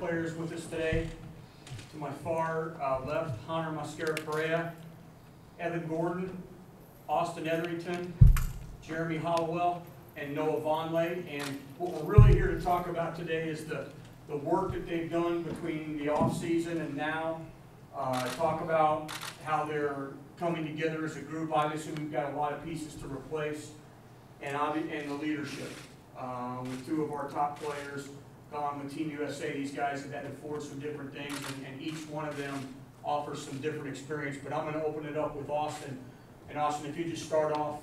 players with us today. To my far left, Hunter Mosquera-Perea, Evan Gordon, Austin Etherington, Jeremy Hollowell, and Noah Vonleh. And what we're really here to talk about today is the work that they've done between the off-season and now. Talk about how they're coming together as a group. Obviously, we've got a lot of pieces to replace, and the leadership. With two of our top players gone with Team USA, these guys have had to forge some different things, and each one of them offers some different experience. But I'm going to open it up with Austin. And Austin, if you just start off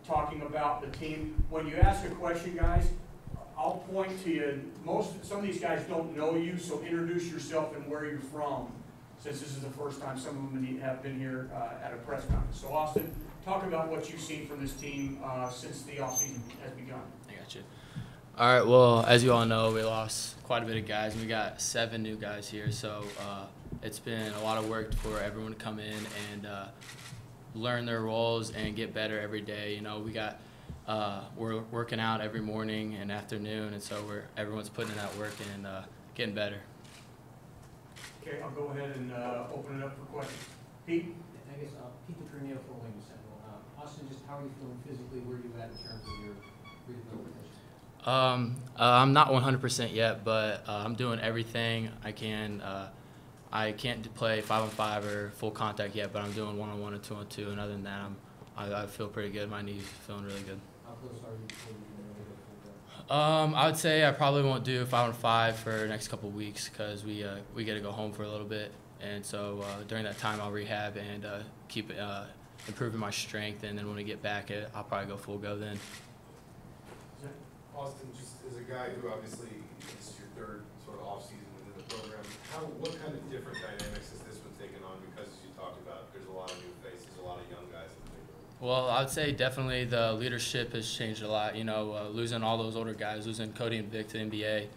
talking about the team. When you ask a question, guys, I'll point to you. Some of these guys don't know you, so introduce yourself and where you're from, since this is the first time some of them have been here at a press conference. So Austin, talk about what you've seen from this team since the offseason has begun. I got you. All right, well, as you all know, we lost quite a bit of guys, and we got 7 new guys here. So it's been a lot of work for everyone to come in and learn their roles and get better every day. You know, we're working out every morning and afternoon, and so everyone's putting in that work and getting better. Okay, I'll go ahead and open it up for questions. Pete? I guess Pete Etherington for Williams Central. Austin, just how are you feeling physically? Where are you at in terms of your rehabilitation? I'm not 100% yet, but I'm doing everything I can. I can't play 5-on-5 or full contact yet, but I'm doing 1-on-1 and 2-on-2, and other than that, I feel pretty good. My knee's feeling really good. How close are you before you can really get full go? I would say I probably won't do 5-on-5 for the next couple of weeks because we get to go home for a little bit, and so during that time I'll rehab and keep improving my strength, and then when we get back, I'll probably go full go then. Austin, just as a guy who obviously this is your third sort of off-season within the program, what kind of different dynamics has this one taken on? Because as you talked about, there's a lot of new faces, a lot of young guys in the league. Well, I would say definitely the leadership has changed a lot. You know, losing all those older guys, losing Cody and Vic to the NBA,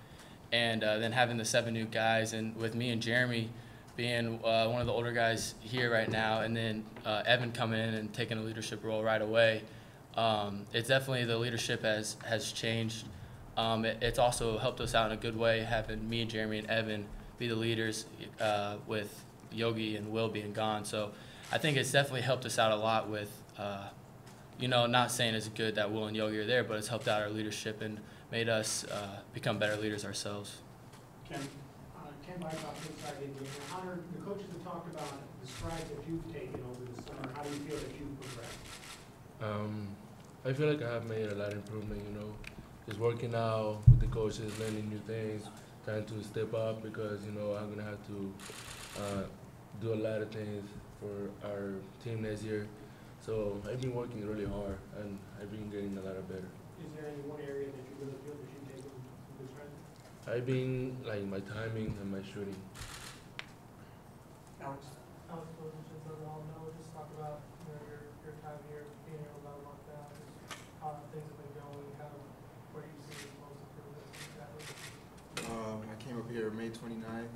and then having the 7 new guys, and with me and Jeremy being one of the older guys here right now, and then Evan coming in and taking a leadership role right away. It's definitely the leadership has changed. It's also helped us out in a good way, having me and Jeremy and Evan be the leaders with Yogi and Will being gone. So I think it's definitely helped us out a lot with, you know, not saying it's good that Will and Yogi are there, but it's helped out our leadership and made us become better leaders ourselves. Ken? Ken Bycock, inside Indiana. Hunter, the coaches have talked about the strides that you've taken over the summer. How do you feel that you've progressed? I feel like I have made a lot of improvement, you know, just working out with the coaches, learning new things, trying to step up because, you know, I'm going to have to do a lot of things for our team next year. So I've been working really hard, and I've been getting a lot better. Is there any one area that you really feel that you've taken some good strides? I've been, like, my timing and my shooting. Alex? Alex Williams, Hollowell and Noah, just talk about your time here, being able to lock down, just how things have been going, where you see the most improvements. I came up here May 29th,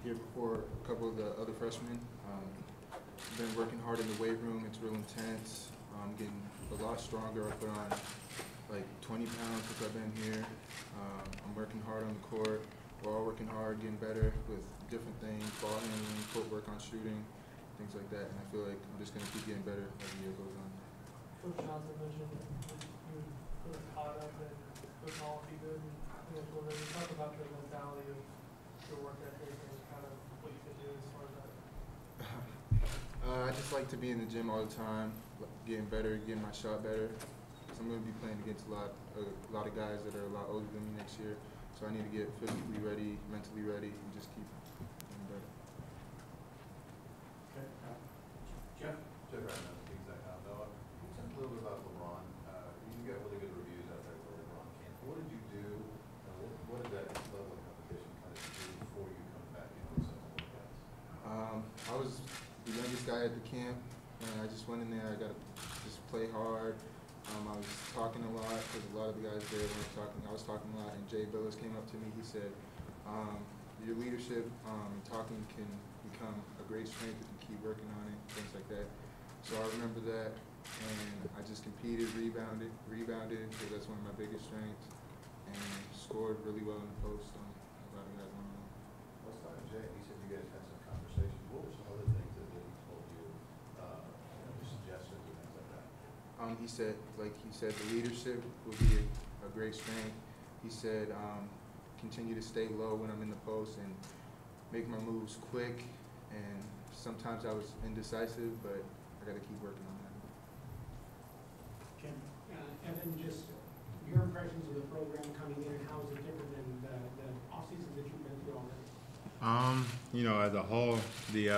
here before a couple of the other freshmen. Been working hard in the weight room. It's real intense. I'm getting a lot stronger. I put on like 20 pounds since I've been here. I'm working hard on the court. We're all working hard, getting better with different things, ball handling, footwork on shooting, things like that. And I feel like I'm just going to keep getting better as the year goes on. Coach Johnson mentioned that you were caught up and Coach Hall be good. And talk about your mentality of your work ethic and kind of what you can do as far as that. I just like to be in the gym all the time, getting better, getting my shot better. Because I'm going to be playing against a lot of guys that are a lot older than me next year. So I need to get physically ready, mentally ready, and just keep getting better. Okay. Jeff? Jeff Redmond, exactly. Noah, can you talk a little bit about LeBron? You get really good reviews out there for LeBron camp. What did you do? What did that level of competition kind of do before you come back in with some of the guys? I was the youngest guy at the camp, and I just went in there. I got to just play hard. I was talking a lot because a lot of the guys there weren't talking. I was talking a lot, and Jay Billis came up to me. He said, "Your leadership and talking can become a great strength if you keep working on it, things like that." So I remember that, and I just competed, rebounded, because that's one of my biggest strengths. and scored really well in the post. A lot of guys went on. I was talking to Jay, and he said you guys had some conversations. What were some other things that he told you, suggestions and things like that? He said, the leadership would be a great strength. He said, continue to stay low when I'm in the post and make my moves quick. And sometimes I was indecisive, but I got to keep working on that. Jim? Evan, just your impressions of the program coming in, and how is it different than the off-season that you've been through already? You know, as a whole, the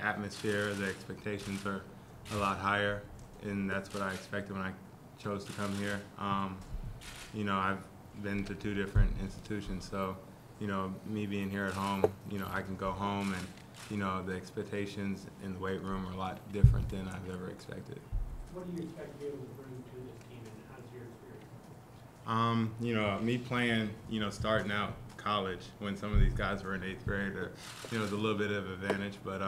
atmosphere, the expectations are a lot higher, and that's what I expected when I chose to come here. You know, I've been to 2 different institutions, so, you know, me being here at home, you know, I can go home and, you know, the expectations in the weight room are a lot different than I've ever expected. What do you expect to be able to bring to this team, and how's your experience? You know, me playing, you know, starting out college when some of these guys were in 8th grade, or, you know, there's a little bit of advantage, but,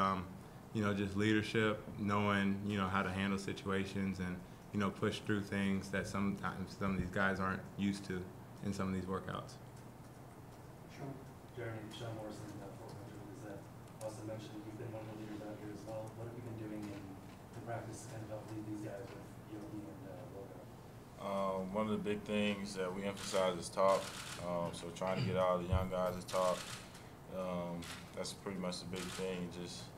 you know, just leadership, knowing, you know, how to handle situations and, you know, push through things that sometimes some of these guys aren't used to in some of these workouts. Sean? Jeremy, Sean Morrison, 400 is that also mentioned you've been one of the leaders out here as well. What have you been doing in practice to kind of help lead these guys with Yogi and Logan? One of the big things that we emphasize is talk. So trying to get all the young guys to talk. That's pretty much the big thing. Just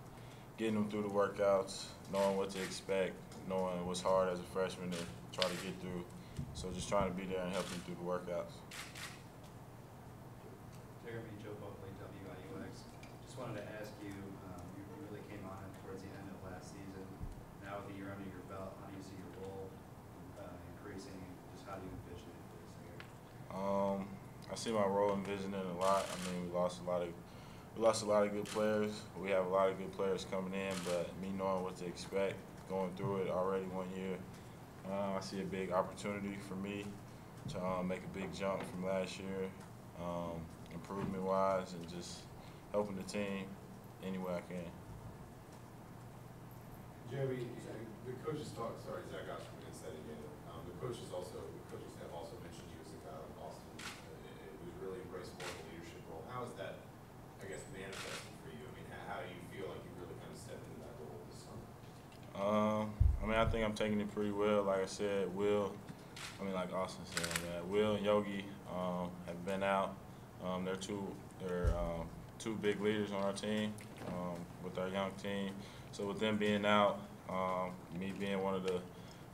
getting them through the workouts, knowing what to expect, knowing what's hard as a freshman to try to get through. So just trying to be there and help them through the workouts. Jeremy, Joe Buckley, WIUX. Just wanted to ask you, you really came on towards the end of last season. Now with a year under your belt, how do you see your role increasing? Just how do you envision it for this year? I see my role envisioning a lot. I mean, we lost a lot of good players. We have a lot of good players coming in, but me knowing what to expect, going through it already 1 year, I see a big opportunity for me to make a big jump from last year, improvement-wise, and just helping the team any way I can. Jeremy, the coaches talk. Sorry, Zach got from inside again. The coaches have also mentioned you as a guy like Austin who's really embraced more of a leadership role. How is that, I guess, manifesting for you? I mean, how do you feel like you really kind of stepped into that role this summer? I mean, I think I'm taking it pretty well. Like I said, like Austin said, Will and Yogi have been out. They're two big leaders on our team with our young team. So with them being out, me being one of the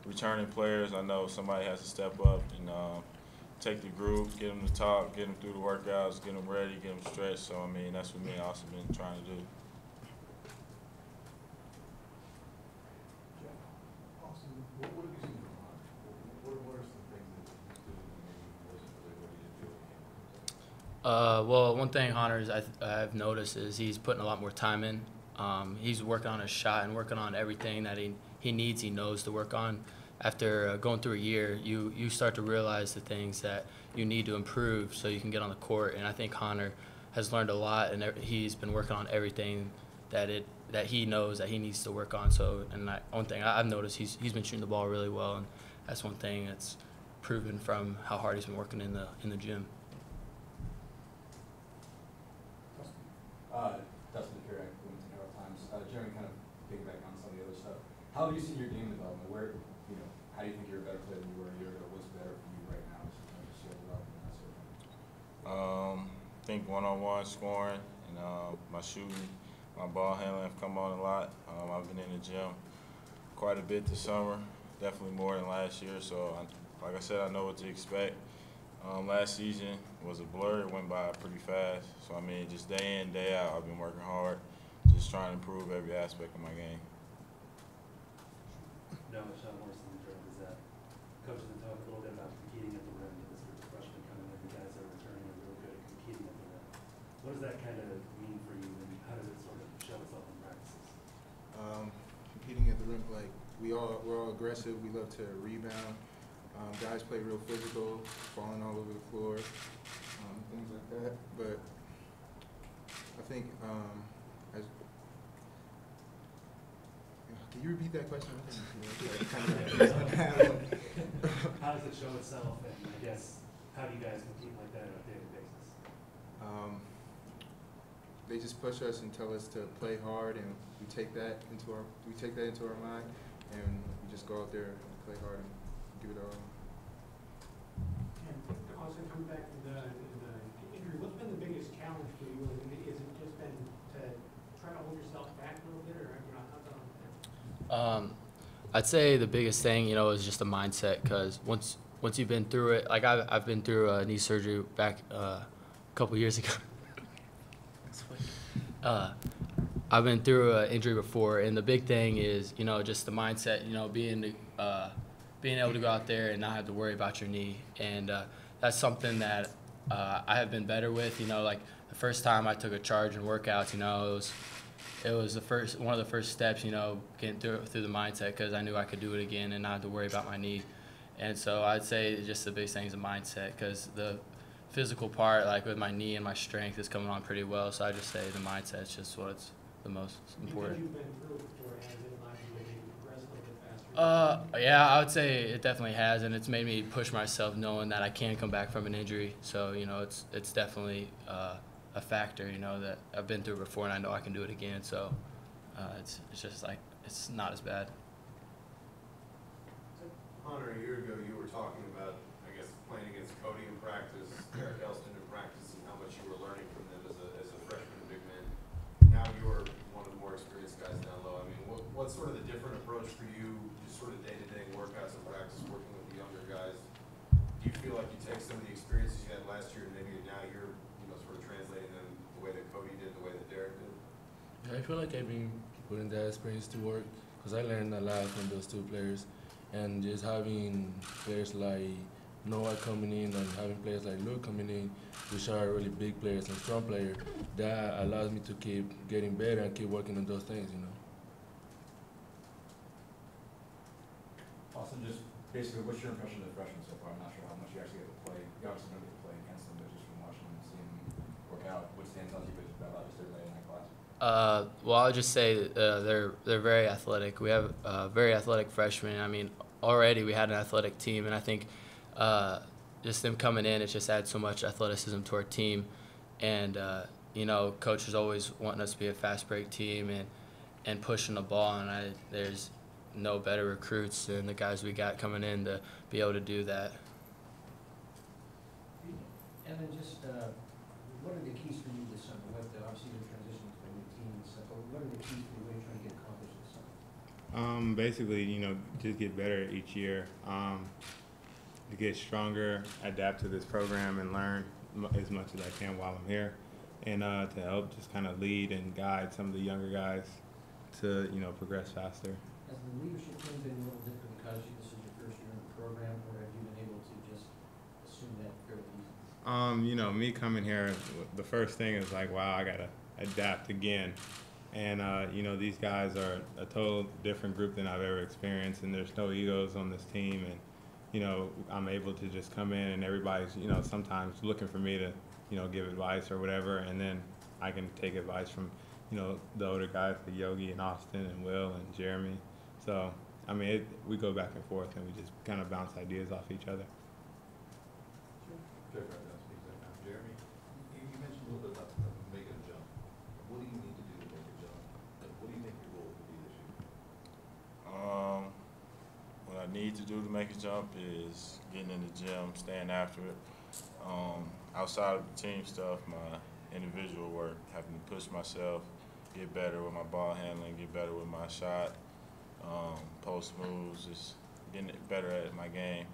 returning players, I know somebody has to step up and take the group, get them to talk, get them through the workouts, get them ready, get them stretched. So, I mean, that's what me and Austin been trying to do. What have you seen from Ron? What are some things that he's doing that maybe wasn't really ready to do in camp? Well, one thing Hunter's I've noticed is he's putting a lot more time in. He's working on his shot and working on everything that he knows to work on. After going through a year, you start to realize the things that you need to improve so you can get on the court. And I think Hunter has learned a lot, and he's been working on everything that he knows that he needs to work on. So, and one thing I've noticed, he's been shooting the ball really well, and that's one thing that's proven from how hard he's been working in the gym. Dustin Etherington, Etherington Herald Times. Jeremy, kind of piggyback on some of the other stuff. How have you seen your game development? How do you think you're a better player than you were a year ago? What's better for you right now as you kind of skill development and that sort of thing? I think one-on-one scoring and my shooting, my ball handling have come on a lot. I've been in the gym quite a bit this summer, definitely more than last year. So, like I said, I know what to expect. Last season was a blur. It went by pretty fast. So, I mean, just day in, day out, I've been working hard, just trying to improve every aspect of my game. No, Sean Morrison, is that coaches have talked a little bit about competing at the rim. This group of freshmen coming in, the guys that are returning are really good at competing at the rim. What does that kind of mean for you, and how does it sort of show itself in practices? Competing at the rim, like we're all aggressive. We love to rebound. Guys play real physical, falling all over the floor, things like that. But I think can you repeat that question? How does it show itself, and I guess how do you guys compete like that on a daily basis? They just push us and tell us to play hard, and we take that into our mind, and we just go out there and play hard and give it our all. And also coming back to the injury, what's been the biggest challenge for you? Is it just been to try to hold yourself back a little bit, or how's that on? I'd say the biggest thing, is just the mindset. Because once you've been through it, like I've been through a knee surgery back a couple years ago. I've been through an injury before, and the big thing is, just the mindset. Being able to go out there and not have to worry about your knee, and that's something that I have been better with. Like the first time I took a charge in workouts, it was one of the first steps, getting through the mindset, because I knew I could do it again and not have to worry about my knee. And so I'd say just the biggest thing is the mindset, because the physical part, like with my knee and my strength, is coming on pretty well. So I just say the mindset is just what's the most important. Because you've been through it before, has it allowed you to maybe progress a little bit faster? Yeah, I would say it definitely has, and it's made me push myself, knowing that I can come back from an injury. So it's definitely a factor, that I've been through before, and I know I can do it again. So it's just like it's not as bad. Hunter, a year ago, you were talking about, I guess, playing against Cody in practice, Derek Elston in practice, and how much you were learning from them as a freshman and big man. Now you're one of the more experienced guys down low. I mean, what's sort of the different approach for you, just sort of day-to-day workouts and practice, working with the younger guys? Do you feel like you take some of the experiences you had last year, and maybe now you're, sort of translating them the way that Cody did, the way that Derek did? Yeah, I feel like I've been putting that experience to work, because I learned a lot from those two players. And just having players like Noah coming in and having players like Luke coming in, which are really big players and strong players, that allows me to keep getting better and keep working on those things, Austin, just basically, what's your impression of the freshmen so far? I'm not sure how much you actually get to play. You obviously don't get to play against them, but just from watching them and seeing them work out, what stands out to you about just their day in that class? Well, I'll just say they're very athletic. We have very athletic freshmen. I mean, already we had an athletic team, and I think just them coming in, it just adds so much athleticism to our team. And coach is always wanting us to be a fast break team and pushing the ball. And there's no better recruits than the guys we got coming in to be able to do that. And then just what are the keys for you this summer? Obviously you're transitioning to a new team and stuff, but what are the keys for you? What are you trying to get accomplished this summer? Basically, just get better each year, to get stronger, adapt to this program, and learn as much as I can while I'm here, and to help just kind of lead and guide some of the younger guys to, progress faster. Has the leadership team been a little different because this is your first year in the program, or have you been able to just assume that fairly easily? Me coming here, the first thing is like, wow, I gotta adapt again. And, these guys are a total different group than I've ever experienced, and there's no egos on this team. And, I'm able to just come in, and everybody's, sometimes looking for me to, give advice or whatever. And then I can take advice from, the older guys like Yogi and Austin and Will and Jeremy. So, I mean, we go back and forth, and we just kind of bounce ideas off each other. Jeremy, you mentioned a little bit about making a jump. What do you need to do to make a jump? What do you think your goal will be this year? What I need to do to make a jump is getting in the gym, staying after it. Outside of the team stuff, my individual work, having to push myself, get better with my ball handling, get better with my shot, post moves, just getting better at my game.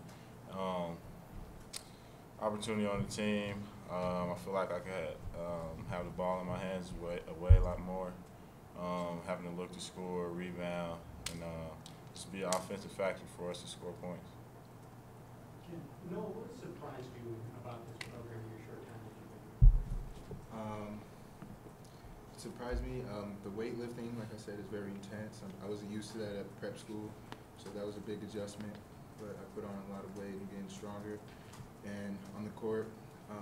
Opportunity on the team. I feel like I could have the ball in my hands way a lot more. Having to look to score, rebound, and just be an offensive factor for us to score points. Noah, what surprised you about this program in your short time that you've been here? It surprised me. The weightlifting, like I said, is very intense. I wasn't used to that at prep school, so that was a big adjustment. But I put on a lot of weight and getting stronger. And on the court,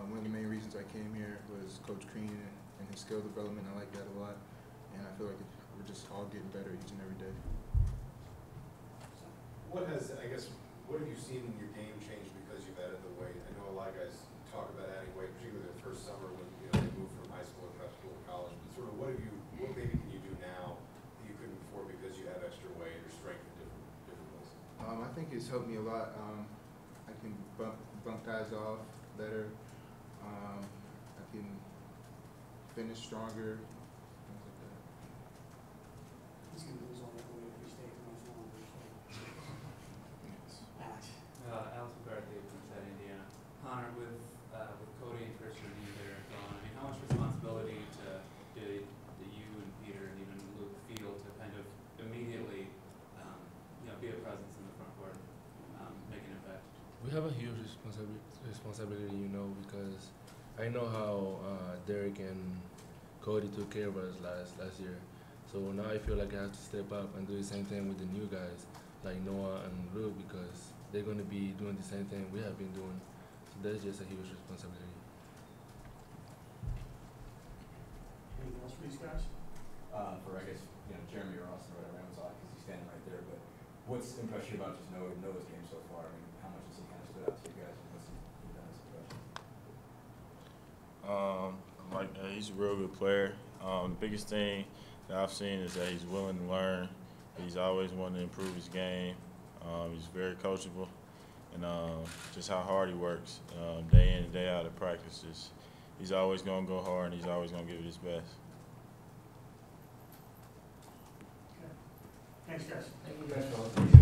one of the main reasons I came here was Coach Crean and his skill development. I like that a lot. And I feel like we're just all getting better each and every day. What have you seen in your game change because you've added the weight? I know a lot of guys helped me a lot. I can bump guys off better. I can finish stronger. Things like that. He's gonna lose all that weight if he stays much longer, so. Yes. Alex. Alex McCarthy from South Indiana. Hunter, with Cody and Christian and you there gone, I mean, how much responsibility did you and Peter and even Luke feel to kind of immediately, be a presence in the front court, make an impact? We have a huge responsibility, because I know how Derek and Cody took care of us last year. So now I feel like I have to step up and do the same thing with the new guys, like Noah and Luke, because they're going to be doing the same thing we have been doing. So that's just a huge responsibility. Anything else for these guys? For, I guess, Jeremy or Austin or whatever, Amazon, because he's standing right there, but what's impressed you about just Noah's game so far? I mean, how much has he kind of stood out to you guys, and what's he done as impression? He's a real good player. The biggest thing that I've seen is that he's willing to learn. He's always wanting to improve his game. He's very coachable, and just how hard he works day in and day out at practices. He's always going to go hard, and he's always going to give it his best. Okay. Thanks, guys. Thank you guys, fellas.